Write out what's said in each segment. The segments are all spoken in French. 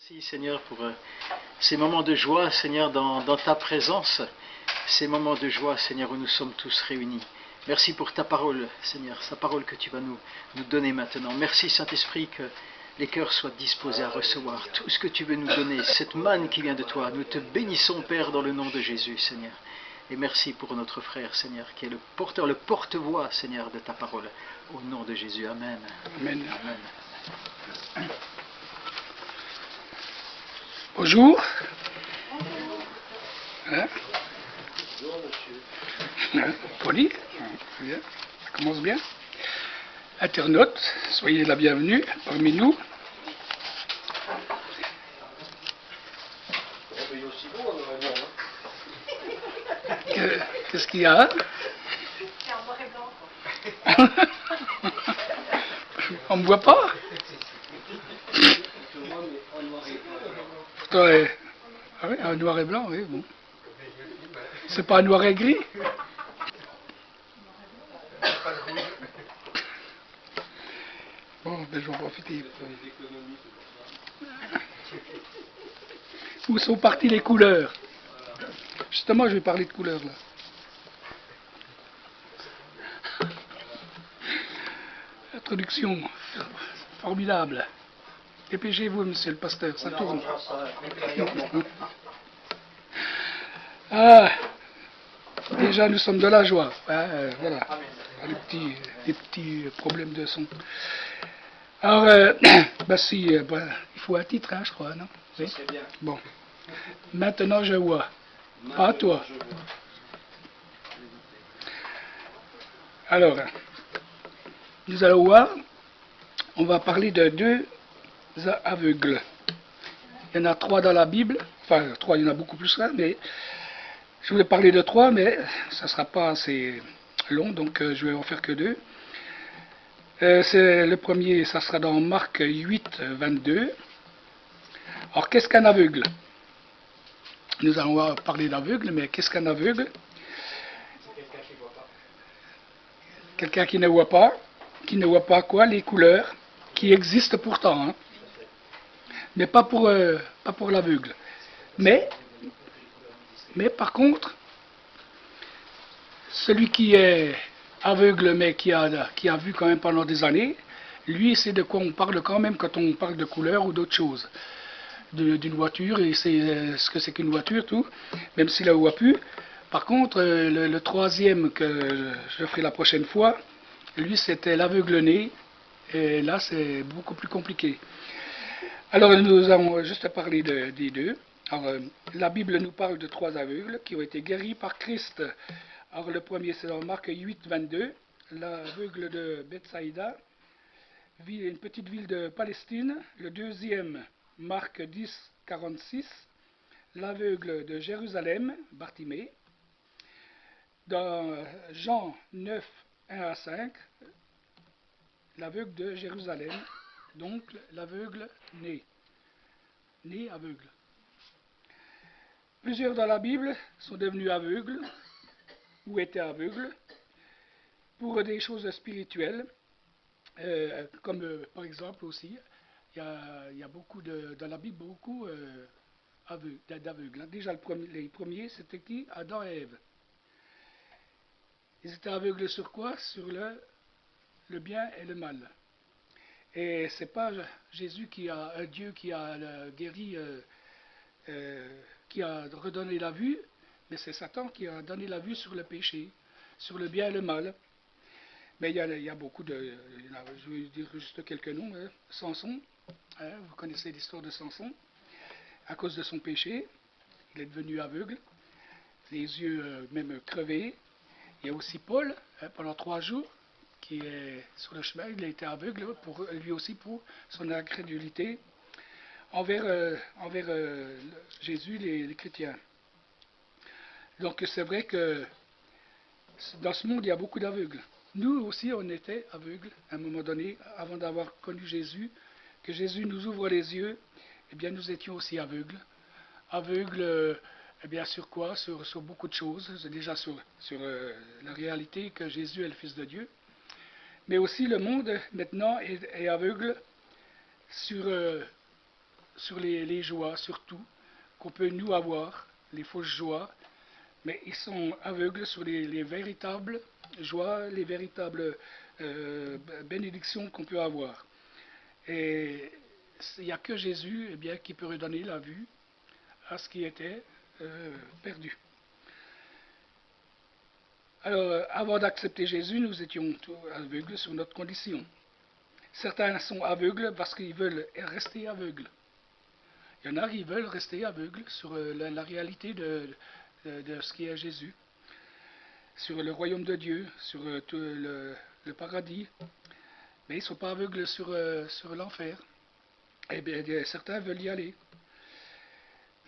Merci Seigneur pour ces moments de joie, Seigneur, dans ta présence, ces moments de joie, Seigneur, où nous sommes tous réunis. Merci pour ta parole, Seigneur, sa parole que tu vas nous donner maintenant. Merci Saint-Esprit que les cœurs soient disposés à recevoir tout ce que tu veux nous donner, cette manne qui vient de toi. Nous te bénissons, Père, dans le nom de Jésus, Seigneur. Et merci pour notre frère, Seigneur, qui est le porteur, le porte-voix, Seigneur, de ta parole. Au nom de Jésus, Amen. Amen. Amen. Bonjour. Hein? Bonjour, monsieur. Poli. Bien. Ça commence bien. Internautes, soyez la bienvenue parmi nous. Qu'est-ce qu'il y a? C'est en noir et blanc, quoi. On me voit pas? Pourtant, ah oui, un noir et blanc, oui, bon. C'est pas un noir et gris? Bon, ben je vais en profiter. Où sont parties les couleurs? Justement, je vais parler de couleurs, là. Introduction formidable. Dépêchez-vous, monsieur le pasteur, ça tourne. Ah, déjà, nous sommes de la joie. Voilà, les petits problèmes de son. Alors, il faut un titre, hein, je crois, non? Oui. Bon. Maintenant, je vois. Pas toi. Alors, nous allons voir, on va parler de deux aveugles. Il y en a 3 dans la Bible, enfin 3, il y en a beaucoup plus là, mais je voulais parler de 3, mais ça ne sera pas assez long, donc je vais en faire que 2. Le premier, ça sera dans Marc 8, 22. Alors, qu'est-ce qu'un aveugle? Nous allons parler d'aveugle, mais qu'est-ce qu'un aveugle? Quelqu'un qui ne voit pas. Qui ne voit pas quoi? Les couleurs, qui existent pourtant, hein, mais pas pour l'aveugle. Mais par contre, celui qui est aveugle, mais qui a vu quand même pendant des années, lui, c'est de quoi on parle quand même quand on parle de couleurs ou d'autres choses. D'une voiture, et c'est ce que c'est qu'une voiture, tout, même s'il ne la voit plus. Par contre, le troisième que je ferai la prochaine fois, lui, c'était l'aveugle-né, et là, c'est beaucoup plus compliqué. Alors, nous allons juste parler des deux. Alors, la Bible nous parle de 3 aveugles qui ont été guéris par Christ. Alors, le premier, c'est dans Marc 8, 22, l'aveugle de Bethsaïda, une petite ville de Palestine. Le deuxième, Marc 10, 46, l'aveugle de Jérusalem, Bartimée. Dans Jean 9, 1 à 5, l'aveugle de Jérusalem, donc l'aveugle né aveugle. Plusieurs dans la Bible sont devenus aveugles ou étaient aveugles pour des choses spirituelles, comme par exemple aussi, il y a beaucoup dans la Bible beaucoup d'aveugles. Déjà les premiers, c'était qui? Adam et Ève. Ils étaient aveugles sur quoi? Sur le bien et le mal. Et c'est pas Jésus Dieu qui a guéri, qui a redonné la vue, mais c'est Satan qui a donné la vue sur le péché, sur le bien et le mal. Mais il y a beaucoup je vais dire juste quelques noms. Hein. Samson, hein, vous connaissez l'histoire de Samson. À cause de son péché, il est devenu aveugle, les yeux même crevés. Il y a aussi Paul, hein, pendant 3 jours, qui est sur le chemin, il a été aveugle lui aussi pour son incrédulité envers Jésus, les chrétiens. Donc c'est vrai que dans ce monde, il y a beaucoup d'aveugles. Nous aussi, on était aveugles à un moment donné, avant d'avoir connu Jésus, que Jésus nous ouvre les yeux, eh bien nous étions aussi aveugles. Aveugles, eh bien sur quoi? Sur beaucoup de choses. Déjà sur la réalité que Jésus est le Fils de Dieu. Mais aussi le monde maintenant est aveugle sur sur les joies, surtout, qu'on peut nous avoir, les fausses joies, mais ils sont aveugles sur les véritables joies, les véritables bénédictions qu'on peut avoir. Et il n'y a que Jésus eh bien, qui peut redonner la vue à ce qui était perdu. Alors, avant d'accepter Jésus, nous étions aveugles sur notre condition. Certains sont aveugles parce qu'ils veulent rester aveugles. Il y en a qui veulent rester aveugles sur la réalité de ce qui est Jésus, sur le royaume de Dieu, sur tout le paradis, mais ils ne sont pas aveugles sur l'enfer. Eh bien, certains veulent y aller.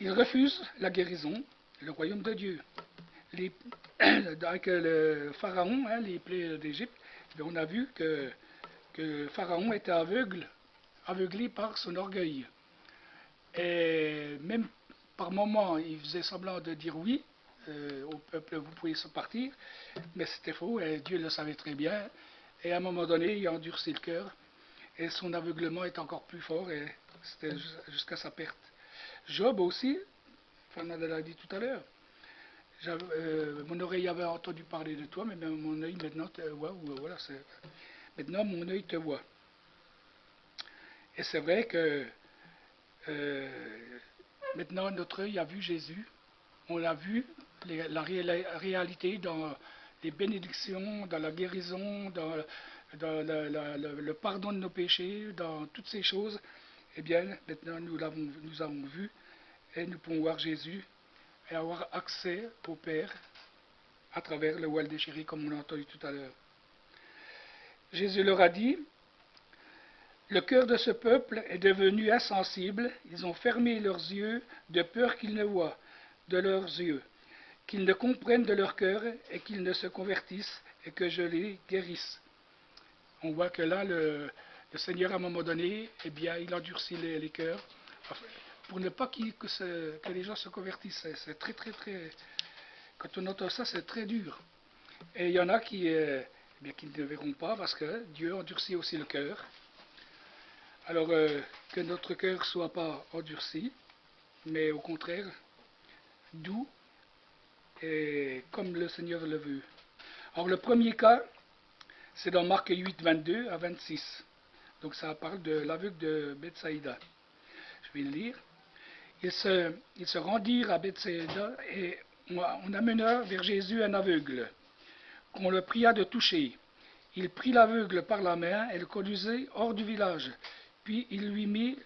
Ils refusent la guérison, le royaume de Dieu. Avec le pharaon, hein, les plaies d'Égypte, on a vu que Pharaon était aveuglé par son orgueil. Et même par moments, il faisait semblant de dire oui au peuple, vous pouvez partir, mais c'était faux, et Dieu le savait très bien. Et à un moment donné, il a endurci le cœur, et son aveuglement est encore plus fort, et c'était jusqu'à sa perte. Job aussi, Fernanda l'a dit tout à l'heure, mon oreille avait entendu parler de toi, mais mon œil maintenant te voit. Voilà, maintenant mon œil te voit. Et c'est vrai que maintenant notre œil a vu Jésus, on a vu la réalité dans les bénédictions, dans la guérison, dans le pardon de nos péchés, dans toutes ces choses. Eh bien, maintenant nous avons vu et nous pouvons voir Jésus et avoir accès au Père à travers le voile déchiré, comme on l'a entendu tout à l'heure. Jésus leur a dit, « Le cœur de ce peuple est devenu insensible, ils ont fermé leurs yeux de peur qu'ils ne voient de leurs yeux, qu'ils ne comprennent de leur cœur et qu'ils ne se convertissent et que je les guérisse. » On voit que là, le Seigneur, à un moment donné, eh bien, il endurcit les cœurs, pour ne pas que les gens se convertissent. C'est très, très, très... Quand on entend ça, c'est très dur. Et il y en a qui ne verront pas parce que Dieu endurcit aussi le cœur. Alors que notre cœur ne soit pas endurci, mais au contraire doux et comme le Seigneur le veut. Alors le premier cas, c'est dans Marc 8, 22 à 26. Donc ça parle de l'aveugle de Bethsaïda. Je vais le lire. Ils se rendirent à Bethsaïda et on amena vers Jésus un aveugle, qu'on le pria de toucher. Il prit l'aveugle par la main et le conduisit hors du village. Puis il lui mit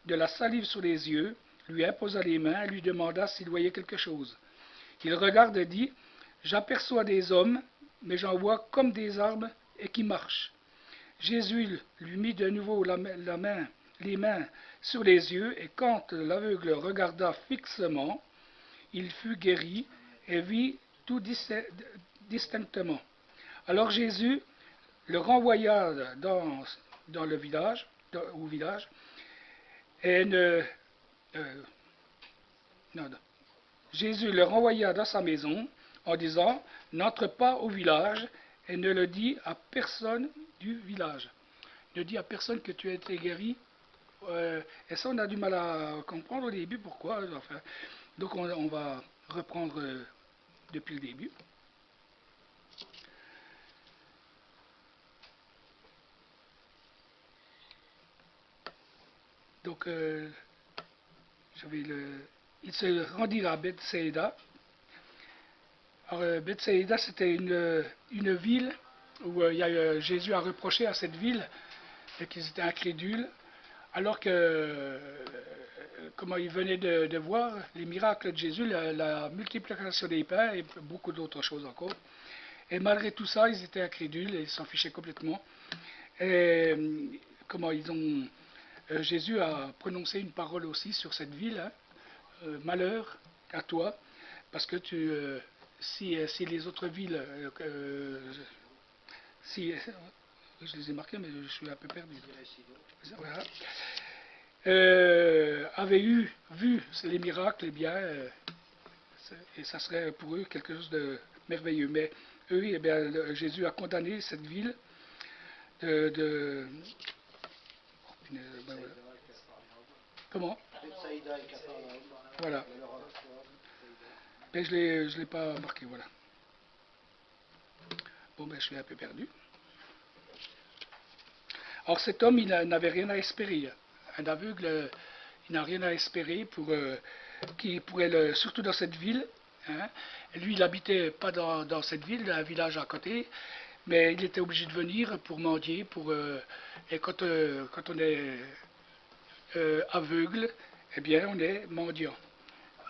de la salive sur les yeux, lui imposa les mains et lui demanda s'il voyait quelque chose. Il regarde et dit, « J'aperçois des hommes, mais j'en vois comme des arbres et qui marchent. » Jésus lui mit de nouveau les mains sur les yeux, et quand l'aveugle regarda fixement, il fut guéri et vit tout distinctement. Alors Jésus le renvoya dans le village, au village, et Jésus le renvoya dans sa maison en disant, « N'entre pas au village et ne le dis à personne du village. » Ne dis à personne que tu as été guéri. Et ça, on a du mal à comprendre au début pourquoi. Enfin, donc on va reprendre depuis le début. Donc, il se rendit à Bethsaïda. Alors, Bethsaïda, c'était une ville où Jésus a reproché à cette ville qu'ils étaient incrédules, alors que, comment ils venaient de voir les miracles de Jésus, la multiplication des pains et beaucoup d'autres choses encore. Et malgré tout ça, ils étaient incrédules et ils s'en fichaient complètement. Et comment Jésus a prononcé une parole aussi sur cette ville, hein, malheur à toi, parce que si les autres villes, je les ai marqués, mais je suis un peu perdu. Voilà. Avaient vu les miracles, eh bien, et ça serait pour eux quelque chose de merveilleux. Mais eux, eh bien, Jésus a condamné cette ville Comment ? Voilà. Mais je l'ai pas marqué, voilà. Bon, ben, je suis un peu perdu. Alors cet homme, il n'avait rien à espérer. Un aveugle, il n'a rien à espérer qui pourrait, surtout dans cette ville. Hein. Lui, il habitait pas dans cette ville, un village à côté, mais il était obligé de venir pour mendier. Et quand on est aveugle, eh bien, on est mendiant.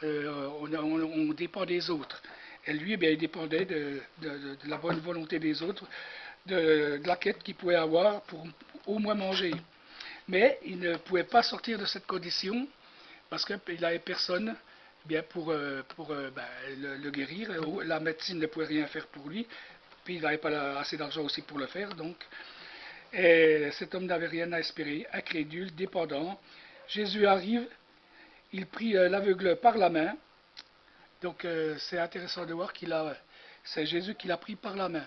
On dépend des autres. Et lui, eh bien, il dépendait de la bonne volonté des autres, de la quête qu'il pouvait avoir pour au moins manger. Mais il ne pouvait pas sortir de cette condition parce qu'il n'avait personne bien pour le guérir. La médecine ne pouvait rien faire pour lui. Puis il n'avait pas assez d'argent aussi pour le faire. Donc. Et cet homme n'avait rien à espérer, incrédule, dépendant. Jésus arrive, il prit l'aveugle par la main. Donc c'est intéressant de voir c'est Jésus qui l'a pris par la main.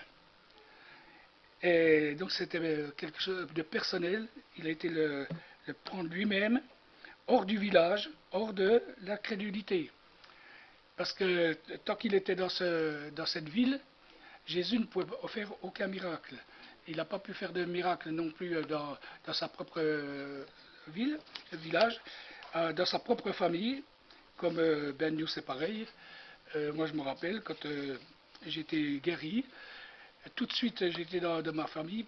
Et donc c'était quelque chose de personnel. Il a été le prendre lui-même hors du village, hors de la crédulité. Parce que tant qu'il était dans cette ville, Jésus ne pouvait faire aucun miracle. Il n'a pas pu faire de miracle non plus dans sa propre village, dans sa propre famille, comme Ben News c'est pareil. Moi je me rappelle quand j'étais guéri, tout de suite j'étais dans ma famille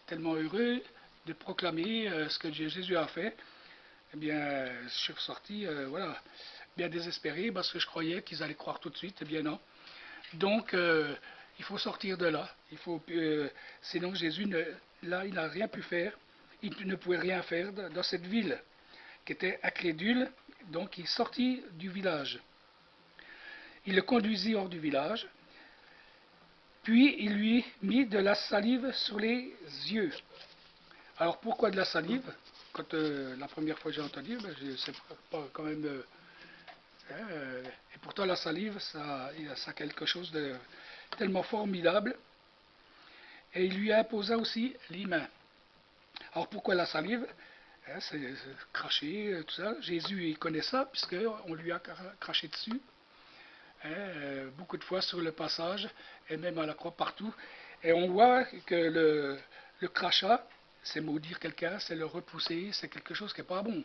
tellement heureux de proclamer ce que Jésus a fait. Eh bien, je suis ressorti, voilà, bien désespéré parce que je croyais qu'ils allaient croire tout de suite. Eh bien non. Donc, il faut sortir de là. Sinon, Jésus, là, il n'a rien pu faire. Il ne pouvait rien faire dans cette ville qui était incrédule. Donc, il sortit du village. Il le conduisit hors du village. Puis, il lui mit de la salive sur les yeux. Alors, pourquoi de la salive? Quand la première fois que j'ai entendu, c'est pas quand même... et pourtant, la salive, ça a quelque chose de tellement formidable. Et il lui imposa aussi les mains. Alors pourquoi la salive? C'est cracher, tout ça. Jésus, il connaît ça, puisqu'on lui a craché dessus. Beaucoup de fois sur le passage, et même à la croix partout. Et on voit que le crachat, c'est maudire quelqu'un, c'est le repousser, c'est quelque chose qui n'est pas bon.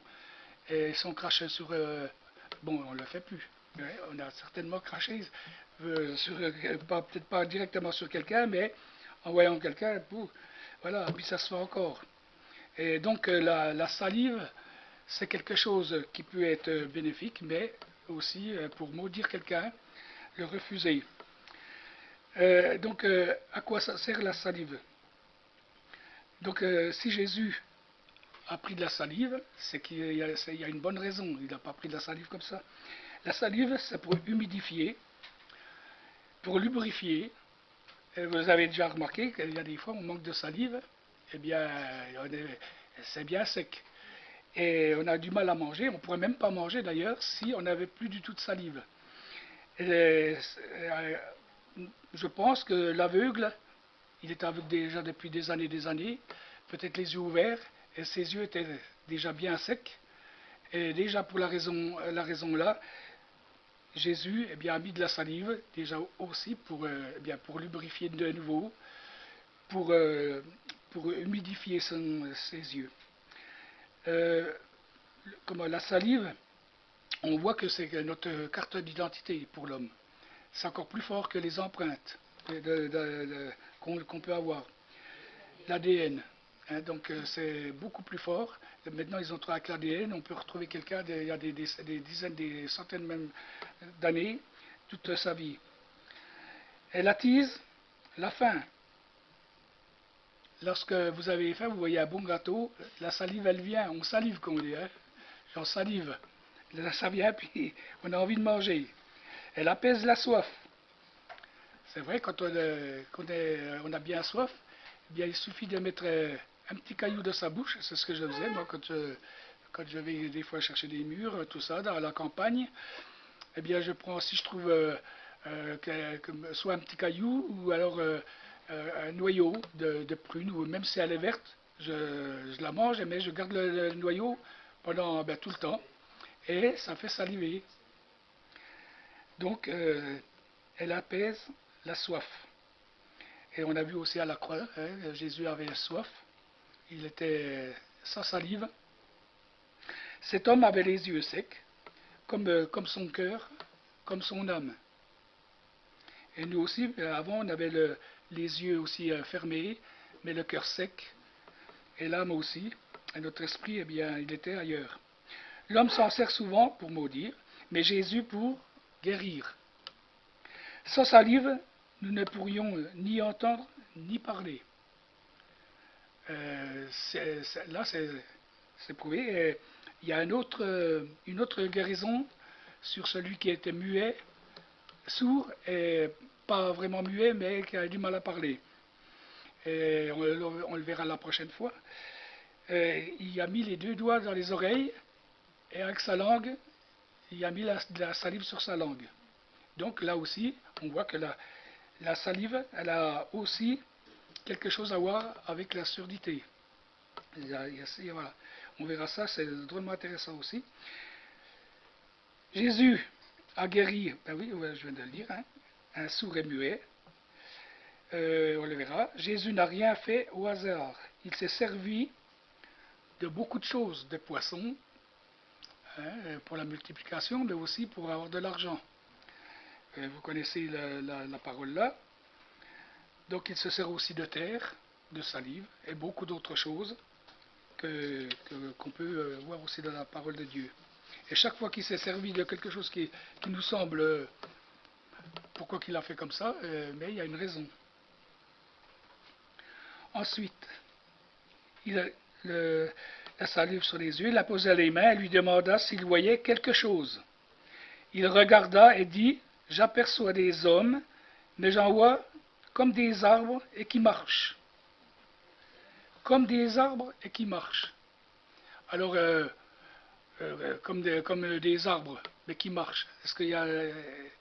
Et si on crache sur... bon, on ne le fait plus. Ouais, on a certainement craché, peut-être pas directement sur quelqu'un, mais en voyant quelqu'un, voilà, puis ça se fait encore. Et donc la salive, c'est quelque chose qui peut être bénéfique, mais aussi pour maudire quelqu'un, le refuser. Donc à quoi ça sert la salive? Donc si Jésus a pris de la salive, c'est qu'il y a une bonne raison. Il n'a pas pris de la salive comme ça. La salive, c'est pour humidifier, pour lubrifier. Et vous avez déjà remarqué qu'il y a des fois, on manque de salive, eh bien, c'est bien sec. Et on a du mal à manger. On ne pourrait même pas manger d'ailleurs si on n'avait plus du tout de salive. Et, je pense que l'aveugle, il était aveugle déjà depuis des années, peut-être les yeux ouverts, et ses yeux étaient déjà bien secs. Et déjà pour la raison là, Jésus a mis de la salive, déjà aussi pour lubrifier de nouveau, pour humidifier ses yeux. Comme la salive, on voit que c'est notre carte d'identité pour l'homme. C'est encore plus fort que les empreintes qu'on peut avoir. L'ADN. Donc c'est beaucoup plus fort. Maintenant, ils ont trouvé avec l'ADN, on peut retrouver quelqu'un il y a des dizaines, des centaines même d'années, toute sa vie. Et l'attise la faim. Lorsque vous avez faim, vous voyez un bon gâteau, la salive, elle vient. On salive, comme on dit. J'en salive. Ça vient, puis on a envie de manger. Elle apaise la soif. C'est vrai, quand on a bien soif, eh bien, il suffit de mettre un petit caillou dans sa bouche. C'est ce que je faisais, moi, quand je vais des fois chercher des mûres, tout ça, dans la campagne. Eh bien, je prends, si je trouve soit un petit caillou, ou alors un noyau de prune, ou même si elle est verte, je la mange, mais je garde le noyau pendant tout le temps. et ça fait saliver. Donc, elle apaise la soif. Et on a vu aussi à la croix, hein, Jésus avait soif, il était sans salive. Cet homme avait les yeux secs, comme son cœur, comme son âme. Et nous aussi, avant, on avait les yeux aussi fermés, mais le cœur sec, et l'âme aussi, et notre esprit, eh bien, il était ailleurs. L'homme s'en sert souvent pour maudire, mais Jésus pour guérir. Sans salive, nous ne pourrions ni entendre ni parler. Là, c'est prouvé. Et il y a une autre guérison sur celui qui était muet, sourd, et pas vraiment muet, mais qui a du mal à parler. Et on le verra la prochaine fois. Et il a mis les 2 doigts dans les oreilles, et avec sa langue, il a mis de la salive sur sa langue. Donc là aussi, on voit que la salive, elle a aussi quelque chose à voir avec la surdité. Voilà. On verra ça, c'est drôlement intéressant aussi. Jésus a guéri, ben oui, je viens de le dire, hein, un sourd et muet. On le verra. Jésus n'a rien fait au hasard. Il s'est servi de beaucoup de choses, de poissons, hein, pour la multiplication, mais aussi pour avoir de l'argent. Vous connaissez la parole là. Donc il se sert aussi de terre, de salive et beaucoup d'autres choses qu'on peut voir aussi dans la parole de Dieu. Et chaque fois qu'il s'est servi de quelque chose qui nous semble, pourquoi qu'il a fait comme ça, mais il y a une raison. Ensuite, il a la salive sur les yeux, il a posé les mains et lui demanda s'il voyait quelque chose. Il regarda et dit, j'aperçois des hommes, mais j'en vois comme des arbres et qui marchent. Comme des arbres et qui marchent. Alors, comme des arbres, mais qui marchent. Est-ce qu'il y a,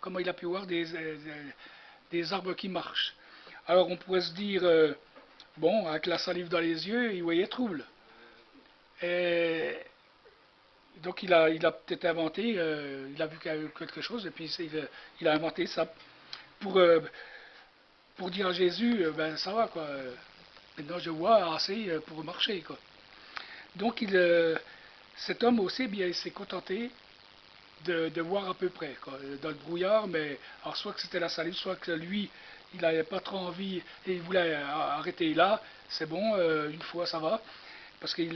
comment il a pu voir des arbres qui marchent? Alors, on pourrait se dire, bon, avec la salive dans les yeux, il voyait trouble. Et donc, il a peut-être inventé, il a vu quelque chose, et puis il a inventé ça pour dire à Jésus, ben ça va, quoi. Maintenant, je vois assez pour marcher, quoi. Donc, cet homme aussi, bien, il s'est contenté de voir à peu près, quoi, dans le brouillard, mais alors soit que c'était la salive, soit que lui, il n'avait pas trop envie et il voulait arrêter là, c'est bon, une fois ça va, parce qu'il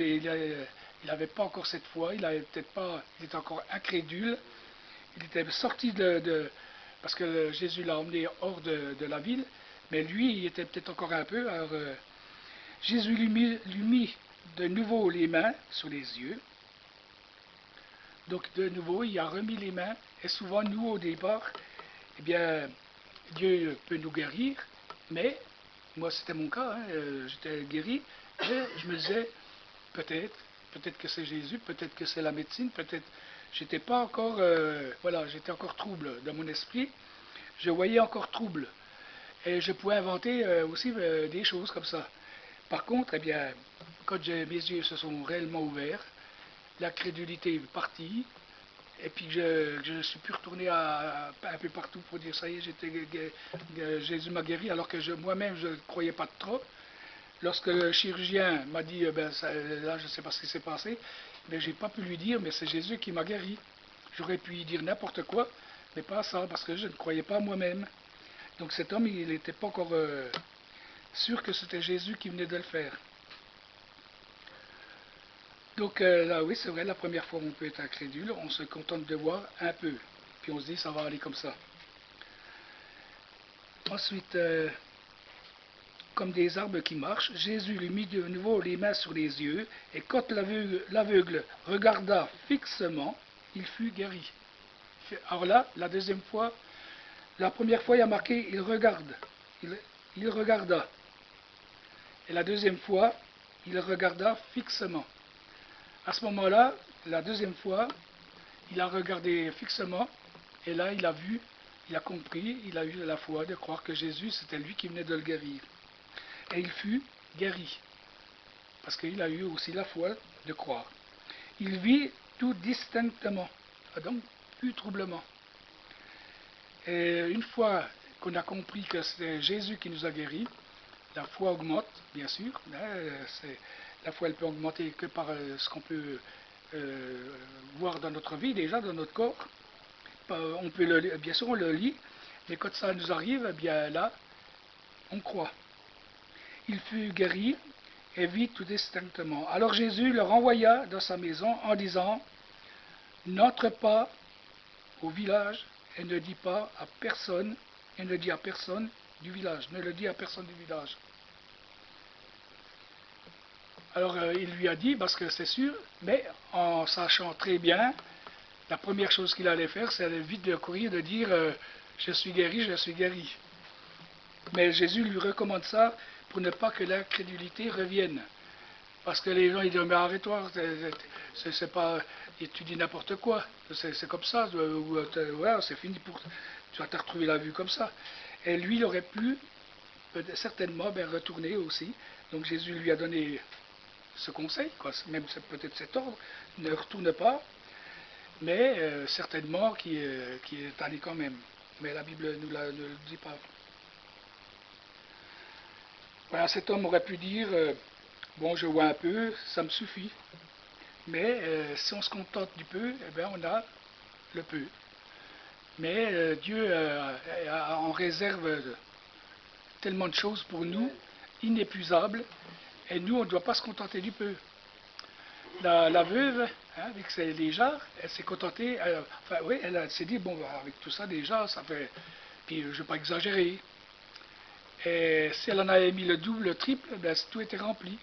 n'avait pas encore cette foi, il était encore incrédule, il était sorti parce que Jésus l'a emmené hors de la ville, mais lui, il était peut-être encore un peu, alors Jésus lui mit de nouveau les mains sur les yeux. Donc de nouveau, il a remis les mains. Et souvent, nous, au départ, eh bien, Dieu peut nous guérir. Mais, moi, c'était mon cas, hein, j'étais guéri. Et je me disais, peut-être que c'est Jésus, peut-être que c'est la médecine, peut-être... J'étais pas encore... voilà, j'étais encore trouble dans mon esprit. Je voyais encore trouble. Et je pouvais inventer aussi des choses comme ça. Par contre, eh bien, quand mes yeux se sont réellement ouverts, la crédulité est partie, et puis je suis pu retourner un peu partout pour dire ça y est, Jésus m'a guéri, alors que moi-même je ne croyais pas trop. Lorsque le chirurgien m'a dit, là je ne sais pas ce qui s'est passé, mais je n'ai pas pu lui dire, mais c'est Jésus qui m'a guéri. J'aurais pu y dire n'importe quoi, mais pas ça, parce que je ne croyais pas moi-même. Donc cet homme, il n'était pas encore sûr que c'était Jésus qui venait de le faire. Donc là, oui, c'est vrai, la première fois on peut être incrédule, on se contente de voir un peu, puis on se dit ça va aller comme ça. Ensuite, comme des arbres qui marchent, Jésus lui mit de nouveau les mains sur les yeux, et quand l'aveugle regarda fixement, il fut guéri. Alors là, la deuxième fois, la première fois il y a marqué il regarde, il regarda. Et la deuxième fois, il regarda fixement. À ce moment-là, la deuxième fois, il a regardé fixement, et là, il a vu, il a compris, il a eu la foi de croire que Jésus, c'était lui qui venait de le guérir. Et il fut guéri, parce qu'il a eu aussi la foi de croire. Il vit tout distinctement. Donc, plus troublement. Et une fois qu'on a compris que c'est Jésus qui nous a guéris, la foi augmente, bien sûr. La foi, elle peut augmenter que par ce qu'on peut voir dans notre vie, déjà, dans notre corps. On peut bien sûr, on le lit, mais quand ça nous arrive, eh bien là, on croit. Il fut guéri et vit tout distinctement. Alors Jésus le renvoya dans sa maison en disant, n'entre pas au village et ne dis pas à personne, et ne dis à personne du village, ne le dis à personne du village. Alors il lui a dit, parce que c'est sûr, mais en sachant très bien, la première chose qu'il allait faire, c'est aller vite de courir, de dire je suis guéri, je suis guéri. Mais Jésus lui recommande ça pour ne pas que l'incrédulité revienne. Parce que les gens ils disent mais arrête-toi, c'est pas, tu dis n'importe quoi, c'est comme ça, voilà, c'est fini pour, tu vas te retrouver la vue comme ça. Et lui il aurait pu certainement retourner aussi. Donc Jésus lui a donné ce conseil, quoi, même peut-être cet ordre, ne retourne pas, mais certainement qui est allé quand même. Mais la Bible ne le dit pas. Voilà, cet homme aurait pu dire, bon, je vois un peu, ça me suffit. Mais si on se contente du peu, eh bien, on a le peu. Mais Dieu en réserve tellement de choses pour nous, inépuisables, et nous, on ne doit pas se contenter du peu. La veuve, hein, avec les jarres, elle s'est contentée, elle s'est dit, bon, avec tout ça déjà, ça fait, puis je ne vais pas exagérer. Et si elle en avait mis le double, le triple, ben, tout était rempli.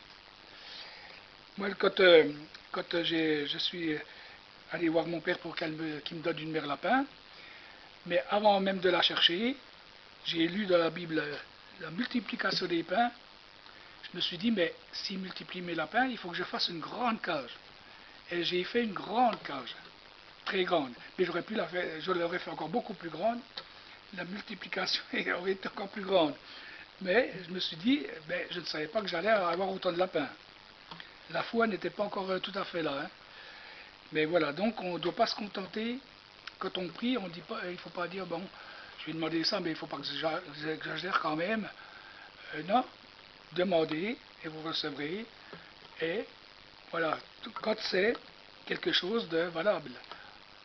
Moi, quand je suis allé voir mon père pour qu'il me donne une mère lapin, mais avant même de la chercher, j'ai lu dans la Bible la multiplication des pains. Je me suis dit, mais s'il multiplie mes lapins, il faut que je fasse une grande cage. Et j'ai fait une grande cage, très grande. Mais j'aurais pu je l'aurais fait encore beaucoup plus grande. La multiplication aurait été encore plus grande. Mais je me suis dit, je ne savais pas que j'allais avoir autant de lapins. La foi n'était pas encore tout à fait là. Hein. Mais voilà, donc on ne doit pas se contenter. Quand on prie, on dit pas, il ne faut pas dire, bon, je vais demander ça, mais il ne faut pas que j'exagère quand même. Non, demandez et vous recevrez. Et voilà, quand c'est quelque chose de valable.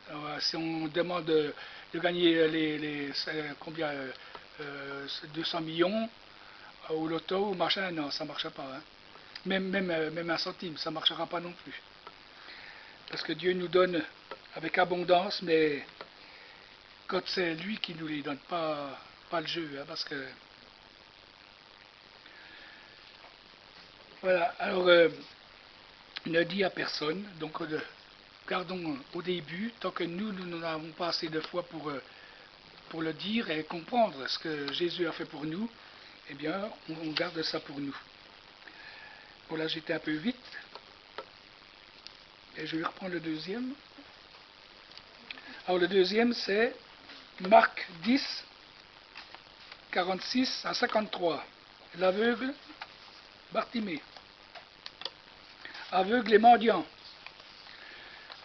Alors, si on demande de gagner combien 200 millions au loto ou machin, non, ça ne marchera pas. Hein. Même un centime, ça ne marchera pas non plus. Parce que Dieu nous donne avec abondance, mais quand c'est lui qui nous les donne, pas le jeu. Hein, parce que voilà, alors ne dit à personne, donc gardons au début, tant que nous n'avons pas assez de foi pour le dire et comprendre ce que Jésus a fait pour nous, eh bien, on garde ça pour nous. Bon, là, j'étais un peu vite. Et je vais reprendre le deuxième. Alors, le deuxième, c'est Marc 10, 46 à 53. L'aveugle, Bartimée. Aveugle et mendiant.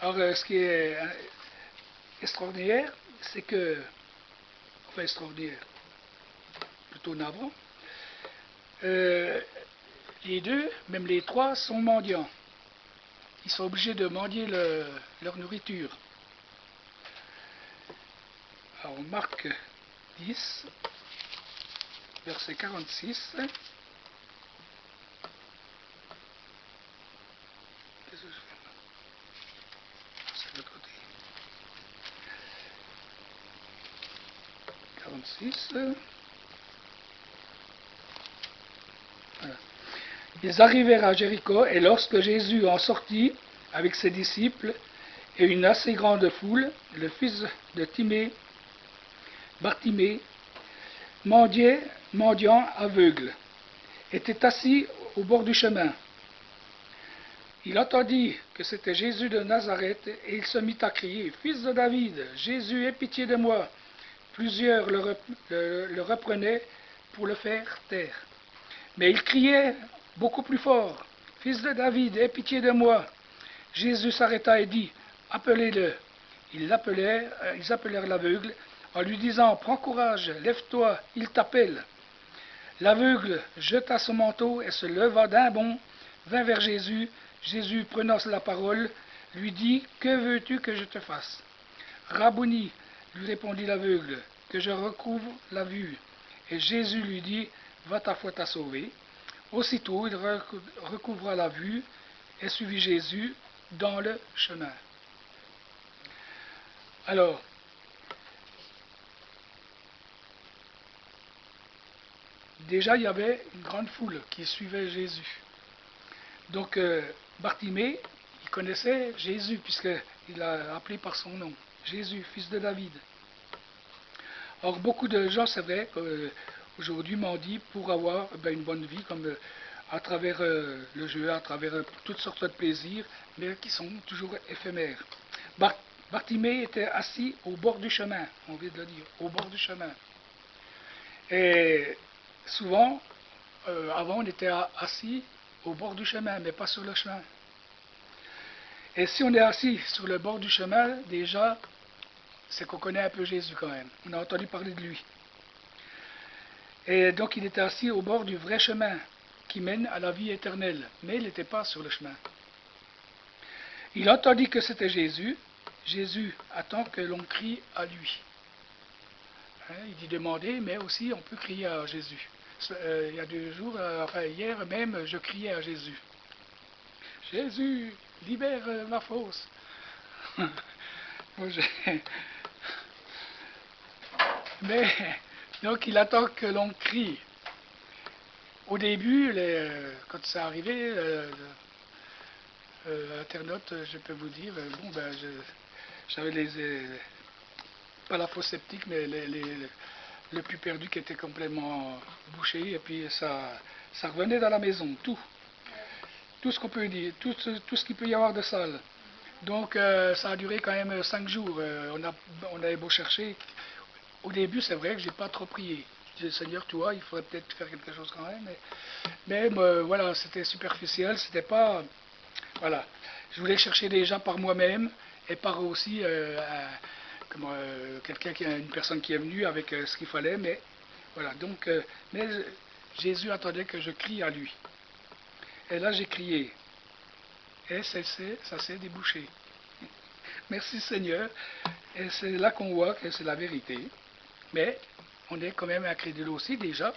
Alors, ce qui est extraordinaire, c'est que, enfin extraordinaire, plutôt navrant, les deux, même les trois, sont mendiants. Ils sont obligés de mendier leur nourriture. Alors, Marc 10, verset 46. C'est de côté. 46. Voilà. Ils arrivèrent à Jéricho, et lorsque Jésus en sortit avec ses disciples et une assez grande foule, le fils de Bartimée, mendiant aveugle, était assis au bord du chemin. Il entendit que c'était Jésus de Nazareth, et il se mit à crier, « Fils de David, Jésus, aie pitié de moi !» Plusieurs le reprenaient pour le faire taire. Mais il criait beaucoup plus fort, « Fils de David, aie pitié de moi !» Jésus s'arrêta et dit, « appelez-le. Ils appelèrent l'aveugle en lui disant, prends courage, lève-toi, il t'appelle. L'aveugle jeta son manteau et se leva d'un bond, vint vers Jésus. Jésus, prenant la parole, lui dit, que veux-tu que je te fasse? Rabouni, lui répondit l'aveugle, que je recouvre la vue. Et Jésus lui dit, va, ta foi t'a sauvé. Aussitôt il recouvra la vue et suivit Jésus dans le chemin. Alors, déjà il y avait une grande foule qui suivait Jésus. Donc Bartimée, il connaissait Jésus puisqu'il l'a appelé par son nom, Jésus, fils de David. Or beaucoup de gens, c'est vrai, aujourd'hui m'ont dit pour avoir une bonne vie, comme à travers le jeu, à travers toutes sortes de plaisirs, mais qui sont toujours éphémères. Bartimée était assis au bord du chemin, on vient de le dire, au bord du chemin. Et souvent, avant on était assis au bord du chemin, mais pas sur le chemin. Et si on est assis sur le bord du chemin, déjà, c'est qu'on connaît un peu Jésus quand même. On a entendu parler de lui. Et donc il était assis au bord du vrai chemin qui mène à la vie éternelle, mais il n'était pas sur le chemin. Il entendit que c'était Jésus. Jésus attend que l'on crie à lui. Il dit demander, mais aussi on peut crier à Jésus. Il y a 2 jours, hier même, je criais à Jésus. Jésus, libère ma fosse. Mais, donc il attend que l'on crie. Au début, quand c'est arrivé, internaute, je peux vous dire, j'avais pas la fosse septique, mais le puits perdu qui était complètement bouché, et puis ça revenait dans la maison, tout ce qu'on peut dire, tout ce qu'il peut y avoir de sale. Donc ça a duré quand même 5 jours. On avait beau chercher. Au début, c'est vrai que j'ai pas trop prié. Je disais, Seigneur, toi, il faudrait peut-être faire quelque chose quand même. Mais voilà, c'était superficiel, c'était pas. Voilà. Je voulais chercher déjà par moi-même et par aussi une personne qui est venue avec ce qu'il fallait. Mais voilà. Donc, mais Jésus attendait que je crie à lui. Et là, j'ai crié. Et ça s'est débouché. Merci Seigneur. Et c'est là qu'on voit que c'est la vérité. Mais on est quand même incrédule aussi déjà,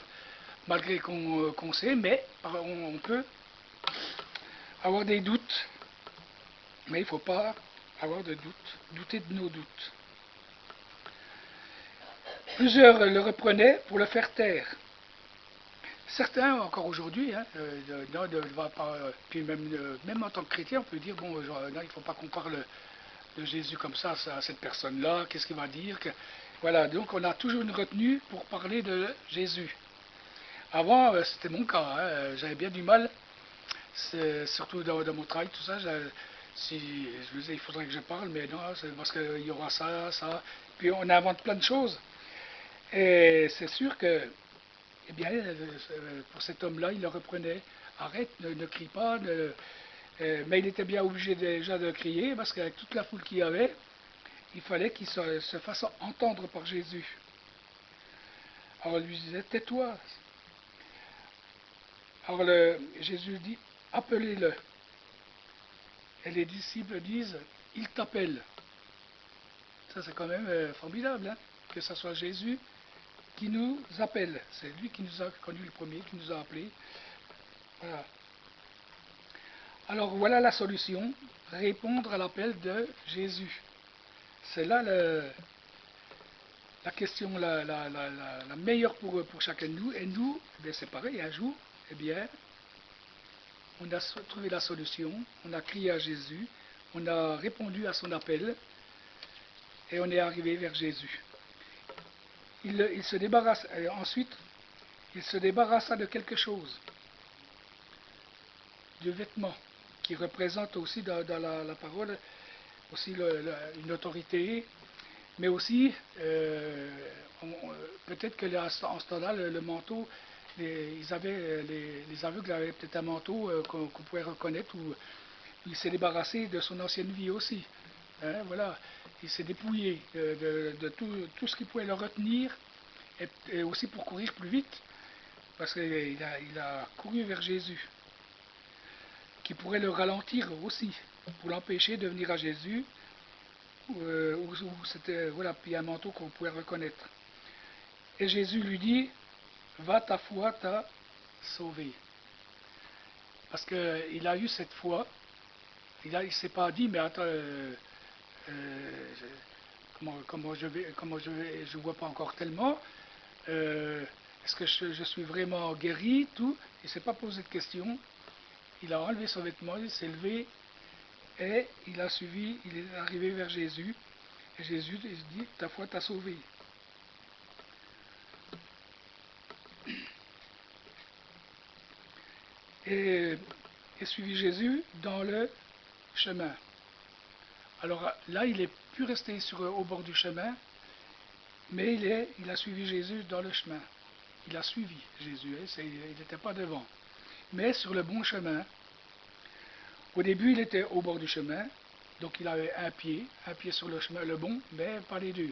malgré qu'on sait, mais on peut avoir des doutes. Mais il ne faut pas avoir de doutes, douter de nos doutes. Plusieurs le reprenaient pour le faire taire. Certains, encore aujourd'hui, puis même en tant que chrétien, on peut dire, bon, non, il ne faut pas qu'on parle de Jésus comme ça à cette personne-là, qu'est-ce qu'il va dire Voilà, donc on a toujours une retenue pour parler de Jésus. Avant, c'était mon cas, j'avais bien du mal, surtout dans mon travail, tout ça, si je me disais, il faudrait que je parle, mais non, c'est parce qu'il y aura ça, puis on invente plein de choses. Et c'est sûr que, eh bien, pour cet homme-là, il le reprenait. Arrête, ne crie pas. Mais il était bien obligé déjà de crier, parce qu'avec toute la foule qu'il y avait, il fallait qu'il se fasse entendre par Jésus. Alors il lui disait, tais-toi. Alors Jésus dit, appelez-le. Et les disciples disent, il t'appelle. Ça c'est quand même formidable, hein, que ce soit Jésus qui nous appelle. C'est lui qui nous a connu le premier, qui nous a appelés. Voilà. Alors voilà la solution, répondre à l'appel de Jésus. C'est là la question la meilleure pour chacun de nous. Et nous, eh c'est pareil, un jour, eh bien, on a trouvé la solution, on a crié à Jésus, on a répondu à son appel, et on est arrivé vers Jésus. Il se débarrasse, ensuite, il se débarrassa de quelque chose, du vêtement, qui représente aussi dans la parole aussi une autorité, mais aussi peut-être que en ce temps-là, le manteau, les aveugles avaient peut-être un manteau qu'on pouvait reconnaître, où il s'est débarrassé de son ancienne vie aussi. Hein, voilà. Il s'est dépouillé de tout ce qui pouvait le retenir et aussi pour courir plus vite. Parce qu'il il a couru vers Jésus, qui pourrait le ralentir aussi, pour l'empêcher de venir à Jésus, où c'était, voilà, puis un manteau qu'on pouvait reconnaître. Et Jésus lui dit, va, ta foi t'a sauvé. Parce qu'il a eu cette foi, il ne s'est pas dit, mais attends, je vois pas encore tellement, est-ce que je suis vraiment guéri, tout. Il ne s'est pas posé de questions, il a enlevé son vêtement, il s'est levé, et il a suivi, il est arrivé vers Jésus, et Jésus il dit, ta foi t'a sauvé. Et suivi Jésus dans le chemin. Alors là, il n'est plus resté au bord du chemin, mais il a suivi Jésus dans le chemin. Il a suivi Jésus, hein, il n'était pas devant. Mais sur le bon chemin. Au début, il était au bord du chemin, donc il avait un pied sur le chemin, le bon, mais pas les deux.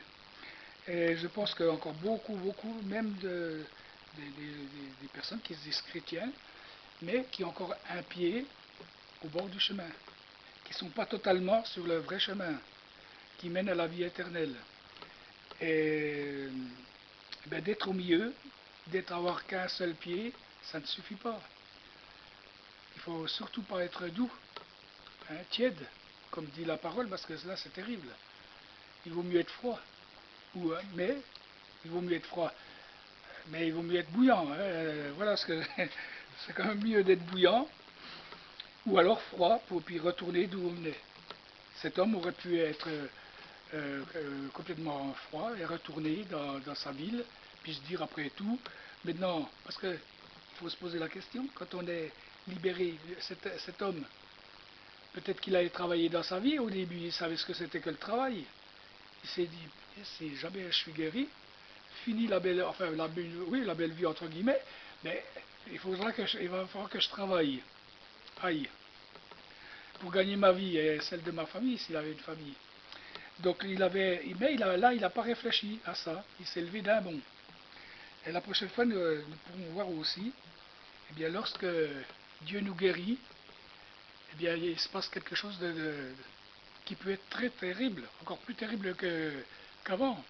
Et je pense qu'encore beaucoup, même des personnes qui se disent chrétiennes, mais qui ont encore un pied au bord du chemin, qui ne sont pas totalement sur le vrai chemin, qui mène à la vie éternelle. Et ben, d'être au milieu, avoir qu'un seul pied, ça ne suffit pas. Il ne faut surtout pas être doux, hein, tiède, comme dit la parole, parce que là c'est terrible. Il vaut mieux être froid, mais il vaut mieux être froid, mais il vaut mieux être bouillant. Hein, voilà, ce que c'est quand même mieux d'être bouillant, ou alors froid, pour puis retourner d'où on venait. Cet homme aurait pu être complètement froid et retourner dans sa ville, puis se dire après tout, maintenant, parce qu'il faut se poser la question, quand on est libéré, cet homme, peut-être qu'il allait travailler dans sa vie, au début il savait ce que c'était que le travail. Il s'est dit, si jamais je suis guéri, fini la belle, enfin la belle vie entre guillemets, mais il va falloir que je travaille. Aïe. Pour gagner ma vie et celle de ma famille, s'il avait une famille. Donc là, il n'a pas réfléchi à ça. Il s'est levé d'un bond. Et la prochaine fois, nous pourrons voir aussi, eh bien, lorsque Dieu nous guérit, eh bien, il se passe quelque chose qui peut être très terrible, encore plus terrible qu'avant.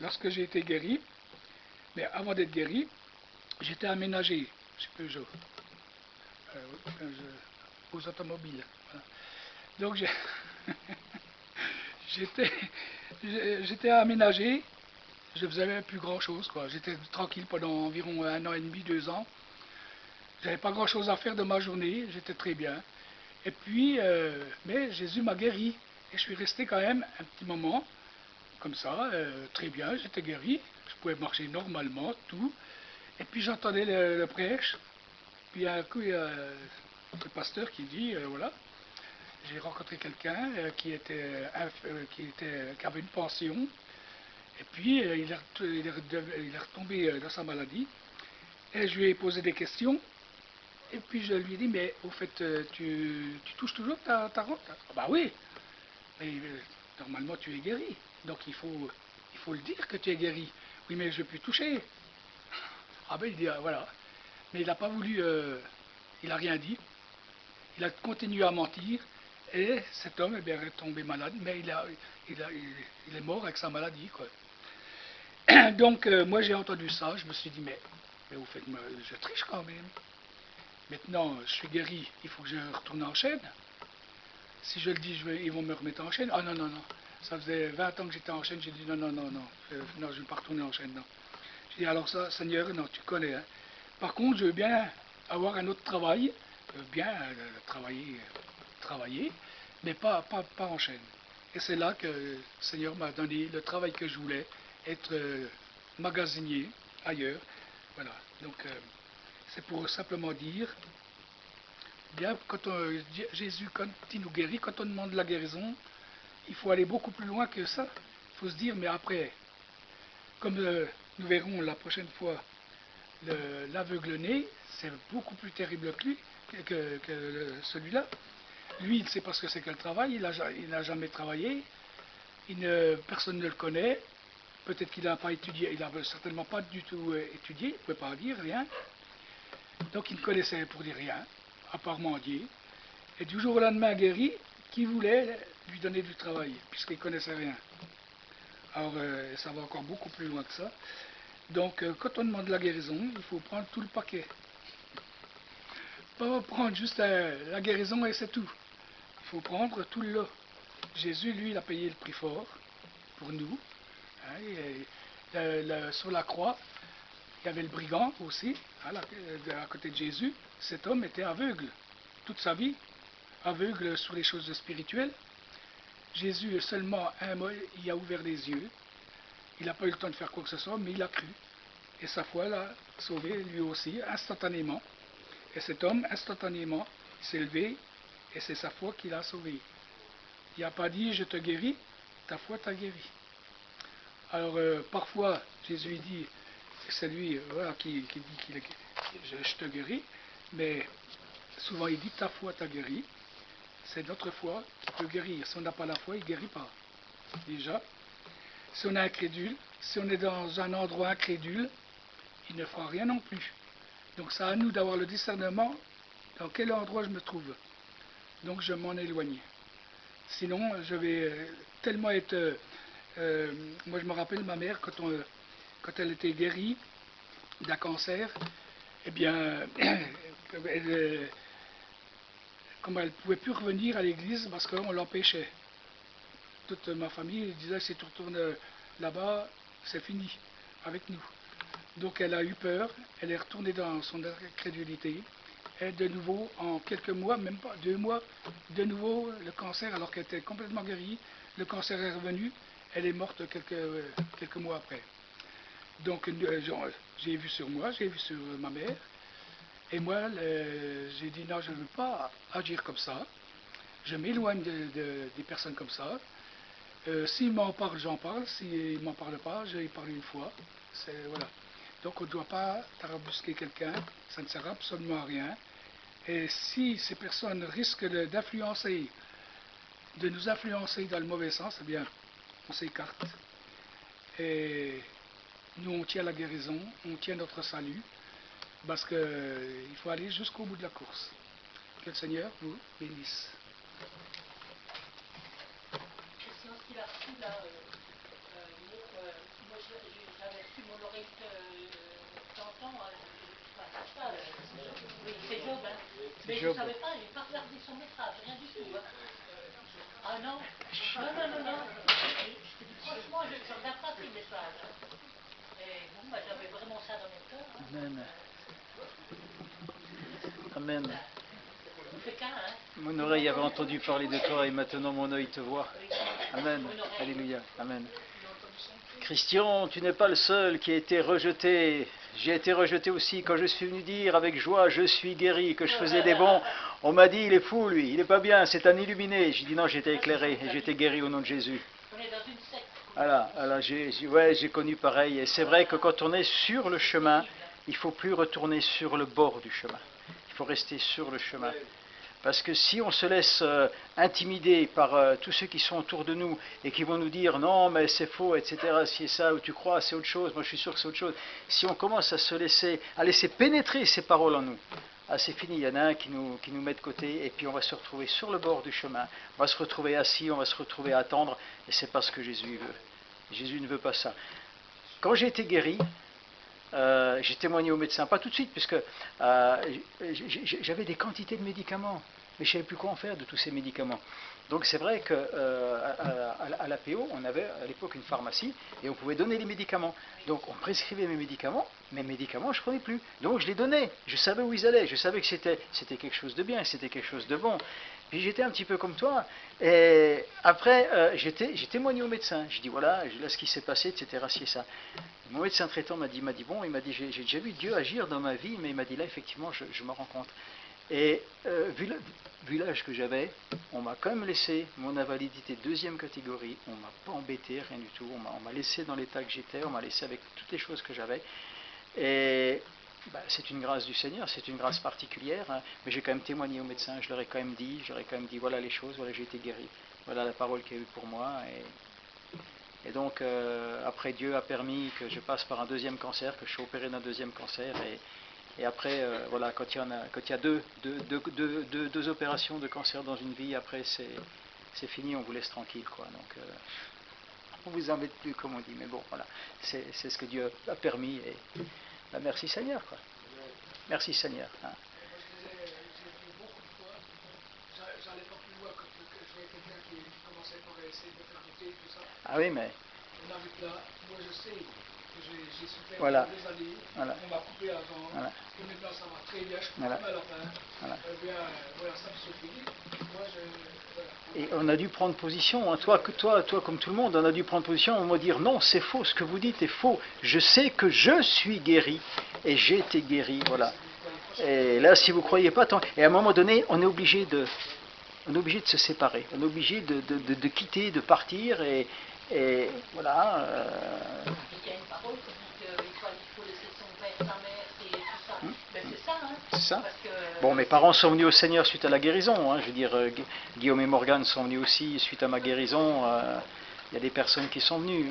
Lorsque j'ai été guéri, mais avant d'être guéri, j'étais aménagé, chez Peugeot, aux automobiles. Voilà. Donc j'étais aménagé, je faisais plus grand chose, quoi. J'étais tranquille pendant environ 1 an et demi, 2 ans. J'avais pas grand chose à faire de ma journée, j'étais très bien. Et puis, mais Jésus m'a guéri. Et je suis resté quand même un petit moment, comme ça, très bien, j'étais guéri. Je pouvais marcher normalement, tout. Et puis j'entendais le prêche. Puis un coup, il y a le pasteur qui dit, voilà, j'ai rencontré quelqu'un qui avait une pension. Et puis, il est retombé dans sa maladie. Et je lui ai posé des questions. Et puis, je lui ai dit, mais au fait, tu touches toujours ta rente? Ah bah oui, mais normalement, tu es guéri. Donc, il faut le dire que tu es guéri. Oui, mais je ne vais plus toucher. Ah ben, il dit, ah, voilà. Mais il n'a pas voulu, il n'a rien dit. Il a continué à mentir. Et cet homme bien, est tombé malade, mais il est mort avec sa maladie, quoi. Donc, moi, j'ai entendu ça, je me suis dit, mais vous faites, je triche quand même. Maintenant, je suis guéri, il faut que je retourne en chaîne. Si je le dis, ils vont me remettre en chaîne. Ah non, non, non. Ça faisait 20 ans que j'étais en chaîne, j'ai dit, non, non, non, non, non, je ne vais pas retourner en chaîne, non. J'ai dit, alors ça, Seigneur, non, tu connais. Hein. Par contre, je veux bien avoir un autre travail, bien travailler, mais pas en chaîne. Et c'est là que le Seigneur m'a donné le travail que je voulais, être magasinier ailleurs. Voilà. Donc, c'est pour simplement dire, bien, Jésus, quand il nous guérit, quand on demande la guérison, il faut aller beaucoup plus loin que ça. Il faut se dire, mais après, comme nous verrons la prochaine fois, l'aveugle-né, c'est beaucoup plus terrible que celui-là. Lui, il ne sait pas ce que c'est que le travail, il n'a jamais travaillé, personne ne le connaît, peut-être qu'il n'a pas étudié, il n'a certainement pas du tout étudié, il ne pouvait pas dire rien, donc il ne connaissait pour dire rien, à part mendier, et du jour au lendemain guéri, qui voulait lui donner du travail, puisqu'il ne connaissait rien. Alors ça va encore beaucoup plus loin que ça. Donc quand on demande la guérison, il faut prendre tout le paquet. Pas prendre juste la guérison et c'est tout. Il faut prendre tout le lot. Jésus, lui, il a payé le prix fort pour nous. Hein, sur la croix, il y avait le brigand aussi, hein, à côté de Jésus. Cet homme était aveugle toute sa vie, aveugle sur les choses spirituelles. Jésus, seulement un mot, il a ouvert les yeux. Il n'a pas eu le temps de faire quoi que ce soit, mais il a cru. Et sa foi l'a sauvé lui aussi, instantanément. Et cet homme, instantanément, s'est levé, et c'est sa foi qui l'a sauvé. Il n'a pas dit « je te guéris », ta foi t'a guéri. Alors parfois, Jésus dit, c'est lui voilà, qui dit je te guéris, mais souvent il dit ta foi t'a guéri. C'est notre foi qui peut guérir. Si on n'a pas la foi, il ne guérit pas. Déjà, si on est incrédule, si on est dans un endroit incrédule, il ne fera rien non plus. Donc c'est à nous d'avoir le discernement dans quel endroit je me trouve. Donc je m'en éloigne. Sinon, je vais tellement être... moi je me rappelle ma mère, quand elle était guérie d'un cancer, eh bien, comme elle ne pouvait plus revenir à l'église parce qu'on l'empêchait. Toute ma famille disait si tu retournes là-bas, c'est fini avec nous. Donc elle a eu peur, elle est retournée dans son incrédulité, et de nouveau, en quelques mois, même pas 2 mois, de nouveau le cancer, alors qu'elle était complètement guérie, le cancer est revenu, elle est morte quelques mois après. Donc j'ai vu sur moi, j'ai vu sur ma mère, et moi j'ai dit non, je ne veux pas agir comme ça, je m'éloigne des personnes comme ça. S'ils m'en parlent, j'en parle, s'ils ne m'en parlent pas, je y parle une fois. Voilà. Donc on ne doit pas tarabusquer quelqu'un, ça ne sert absolument à rien. Et si ces personnes risquent d'influencer, de nous influencer dans le mauvais sens, eh bien, on s'écarte. Et nous, on tient la guérison, on tient notre salut, parce qu'il faut aller jusqu'au bout de la course. Que le Seigneur vous bénisse. Christian, ce qu'il a reçu là, moi j'avais reçu mon oreille d'antan, oui, c'est Job, hein. Mais je ne savais pas, je n'ai pas regardé son métrage, rien du tout. Hein. Ah non, non. Je dis franchement, je ne regarde pas ces messages. Hein. Et bon, bah, j'avais vraiment ça dans mon cœur. Hein. Amen. Amen. C'est qu'un, hein. Mon oreille avait entendu parler de toi et maintenant mon œil te voit. Amen. Alléluia. Amen. Christian, tu n'es pas le seul qui a été rejeté. J'ai été rejeté aussi quand je suis venu dire avec joie, je suis guéri, que je faisais des bons. On m'a dit, il est fou lui, il n'est pas bien, c'est un illuminé. J'ai dit non, j'étais éclairé et j'étais guéri au nom de Jésus. On est dans une secte. Voilà, j'ai connu pareil. Et c'est vrai que quand on est sur le chemin, il ne faut plus retourner sur le bord du chemin. Il faut rester sur le chemin. Parce que si on se laisse intimider par tous ceux qui sont autour de nous et qui vont nous dire non mais c'est faux, etc., si c'est ça, ou tu crois c'est autre chose, moi je suis sûr que c'est autre chose, si on commence à laisser pénétrer ces paroles en nous, ah, c'est fini, il y en a un qui nous met de côté et puis on va se retrouver sur le bord du chemin, on va se retrouver assis, on va se retrouver à attendre et c'est pas ce que Jésus veut. Jésus ne veut pas ça. Quand j'ai été guéri, j'ai témoigné au médecin, pas tout de suite, puisque j'avais des quantités de médicaments, mais je ne savais plus quoi en faire de tous ces médicaments. Donc c'est vrai qu'à l'APO, on avait à l'époque une pharmacie, et on pouvait donner les médicaments. Donc on prescrivait mes médicaments je ne prenais plus. Donc je les donnais, je savais où ils allaient, je savais que c'était quelque chose de bien, que c'était quelque chose de bon. Puis j'étais un petit peu comme toi, et après j'ai témoigné au médecin, je dis voilà, là ce qui s'est passé, etc. Si ça. Mon médecin traitant m'a dit j'ai déjà vu Dieu agir dans ma vie, mais il m'a dit là effectivement je me rends compte. Et vu l'âge que j'avais, on m'a quand même laissé mon invalidité 2e catégorie, on m'a pas embêté, rien du tout, on m'a laissé dans l'état que j'étais, on m'a laissé avec toutes les choses que j'avais. Et c'est une grâce du Seigneur, c'est une grâce particulière, hein, mais j'ai quand même témoigné au médecin, je leur ai quand même dit, voilà les choses, voilà j'ai été guéri, voilà la parole qu'il y a eu pour moi. Et donc, après, Dieu a permis que je passe par un deuxième cancer, que je sois opéré d'un deuxième cancer. Et après, voilà, quand il y a deux opérations de cancer dans une vie, après, c'est fini, on vous laisse tranquille, quoi. Donc, on vous embête plus, comme on dit. Mais bon, voilà, c'est ce que Dieu a permis. Et merci Seigneur, quoi. Merci Seigneur. Hein. J'ai vu beaucoup de fois, j'allais pas plus loin que je voyais quelqu'un qui commençait par essayer de me faire douter, tout ça. Ah oui, mais... On arrive là, moi je sais que j'ai souffert voilà. pendant des années, Voilà. on m'a coupé avant, Voilà. et maintenant ça va très bien, je peux Voilà. couper à la fin. Voilà. Voilà, ça me suffit. Moi voilà. Et on a dû prendre position, hein. Toi comme tout le monde, on a dû prendre position, on va dire non, c'est faux, ce que vous dites est faux. Je sais que je suis guéri, et j'ai été guéri, voilà. Et là, si vous ne croyez pas, et à un moment donné, on est obligé de se séparer, on est obligé de quitter, de partir, et voilà. Il y a une parole qui dit qu'il faut laisser son père, sa mère, et tout ça. Mais c'est ça, hein. C'est ça. Parce que, Bon, mes parents sont venus au Seigneur suite à la guérison, hein. Je veux dire, Guillaume et Morgane sont venus aussi suite à ma guérison. Il y a des personnes qui sont venues,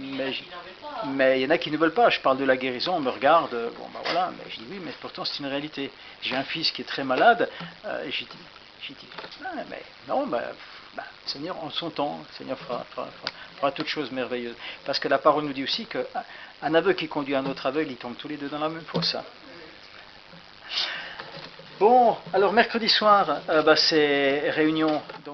mais il y en a qui ne veulent pas. Je parle de la guérison, on me regarde, bon ben voilà, mais je dis oui, mais pourtant c'est une réalité. J'ai un fils qui est très malade, j'ai dit, ah, mais non, Seigneur, en son temps, le Seigneur fera toutes choses merveilleuses. Parce que la parole nous dit aussi qu'un aveugle qui conduit un autre aveugle, ils tombent tous les deux dans la même fosse. Hein. Bon, alors mercredi soir, c'est réunion. Donc